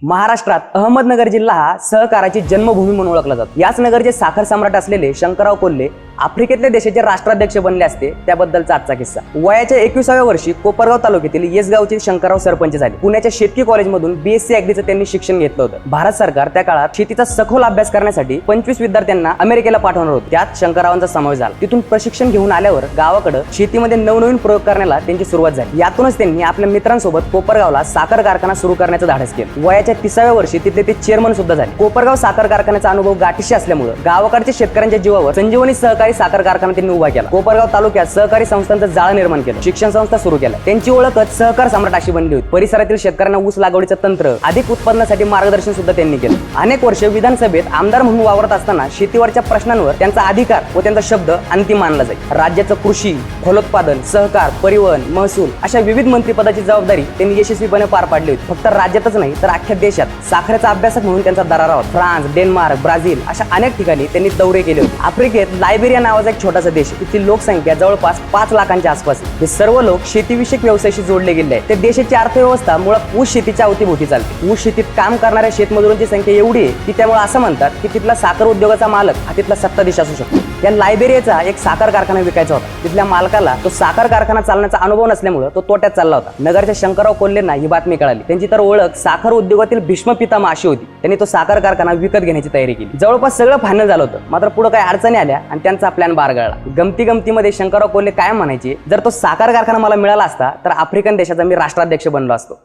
महाराष्ट्रात अहमदनगर जिल्हा हा सहकाराची जन्मभूमी म्हणून ओळखला जातो। याच नगरचे साखर सम्राट असलेले शंकरराव कोल्हे आफ्रिकेतल्या देशाचे राष्ट्राध्यक्ष बनले असते त्याबद्दलचा आजचा किस्सा। वयाच्या 21व्या वर्षी कोपरगाव तालुक्यातील येसगावचे शंकरराव सरपंच झाले। पुण्याच्या शेतकी कॉलेजमधून BSc ॲग्रीचं त्यांनी शिक्षण घेतलं होतं। भारत सरकार त्या काळात शेतीचा सखोल अभ्यास करण्यासाठी 25 विद्यार्थ्यांना अमेरिकेला पाठवणार होते। त्यात शंकररावांचा समावेश झाला। तिथून प्रशिक्षण घेऊन आल्यावर गावाकडे शेतीमध्ये नवनवीन प्रयोग करण्याला त्यांची सुरुवात झाली। यातूनच त्यांनी आपल्या मित्रांसोबत कोपरगावला साखर कारखाना सुरू करण्याचं धाडस केलं। वयाच्या 30व्या वर्षी तिथले ते चेअरमन सुद्धा झाले। कोपरगाव साखर कारखान्याचा अनुभव गाठीशी असल्यामुळे गावाकडच्या शेतकऱ्यांच्या जीवावर संजीवनी सहकारी साखर कारखाना त्यांनी उभा केला। कोपरगाव तालुक्यात सहकारी संस्थांचं जाळं निर्माण केलं, शिक्षण संस्था सुरू केल्या। त्यांची ओळखच सहकार सम्राट अशी बनली होती। परिसरातील शेतकऱ्यांना ऊस लागवडीचं तंत्र, अधिक उत्पादनासाठी मार्गदर्शन सुद्धा त्यांनी केलं। अनेक वर्ष विधानसभेत आमदार म्हणून वावरत असताना शेतीवरच्या प्रश्नांवर त्यांचा अधिकार व त्यांचा शब्द अंतिम मानला जाईल। राज्याचं कृषी, फलोत्पादन, सहकार, परिवहन, महसूल अशा विविध मंत्रिपदाची जबाबदारी त्यांनी यशस्वीपणे पार पाडली होती। फक्त राज्यातच नाही तर अख्ख्या देशात साखरेचा अभ्यासक म्हणून त्यांचा दरारा होता। फ्रान्स, डेन्मार्क, ब्राझील अशा अनेक ठिकाणी त्यांनी दौरे केले होते। आफ्रिकेत लायबेरिया नावाचा एक छोटासा देश, तिथली लोकसंख्या जवळपास 5 लाखांच्या आसपास आहे। हे सर्व लोक शेतीविषयक व्यवसायाशी जोडले गेले आहेत। त्या देशाची अर्थव्यवस्था मुळात ऊस शेतीच्या अवतीभोवती चालते। ऊस शेतीत काम करणाऱ्या शेतमजुरांची संख्या एवढी आहे की त्यामुळे असं म्हणतात की तिथला साखर उद्योगाचा मालक हा तिथला सत्ताधीश असू शकतो। या लायबेरियाचा एक साखर कारखाना विकायचा होता। तिथल्या मालकाला तो साखर कारखाना चालण्याचा अनुभव नसल्यामुळे तो तोट्यात चालला होता। नगरच्या शंकरराव कोल्हेंना ही बातमी कळाली। त्यांची तर ओळख साखर उद्योगातील भीष्म पितामह अशी होती। त्यांनी तो साखर कारखाना विकत घेण्याची तयारी केली। जवळपास सगळं फायनल झालं होतं, मात्र पुढे काही अडचणी आल्या आणि त्यांचा प्लॅन बारगळला। गमतीमध्ये शंकरराव कोल्हे काय म्हणायचे, जर तो साखर कारखाना मला मिळाला असता तर आफ्रिकन देशाचा मी राष्ट्राध्यक्ष बनलो असतो।